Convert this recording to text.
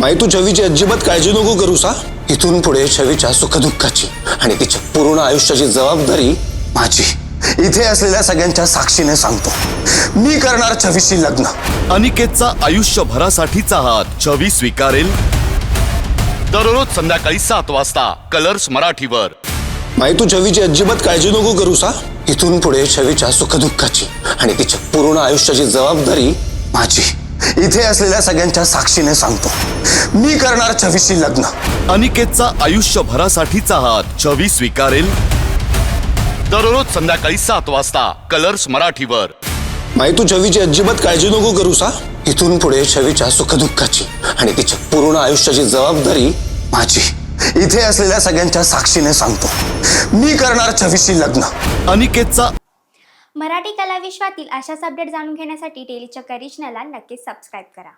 माई तू छवीची अजिबात काळजी नको करूस हा. इथून पुढे छवीच्या सुखदुःखाची आणि तिच्या पूर्ण आयुष्याची जबाबदारी माझी. इथे असलेल्या सगळ्यांच्या साक्षीने सांगतो, मी करणार छवीशी लग्न. अनिकेतचा आयुष्यभरासाठीचा हात छवी स्वीकारेल. दररोज संध्याकाळी 7 वाजता कलर्स मराठीवर. माई तू छवीची अजिबात काळजी नको करूस हा. इथून पुढे छवीच्या सुखदुःखाची आणि तिच्या पूर्ण आयुष्याची जबाबदारी माझी. इथे असलेल्या सगळ्यांच्या साक्षीने सांगतो, मी करणार छवीशी लग्न. अनिकेतचा आयुष्यभरासाठीचा हात छवी स्वीकारेल. दररोज संध्याकाळी 7 वाजता कलर्स मराठीवर. माई तू छवीची अजिबात काळजी नको करूस हा. इथून पुढे छवीच्या सुखदुःखाची आणि तिच्या पूर्ण आयुष्याची जबाबदारी माझी. इथे असलेल्या सगळ्यांच्या साक्षीने सांगतो, मी करणार छवीशी लग्न. अनिकेतचा मराठी कला विश्वातील अशाच अपडेट जाणून घेण्यासाठी डेली चक्कर रिजनला नक्कीच सबस्क्राईब करा.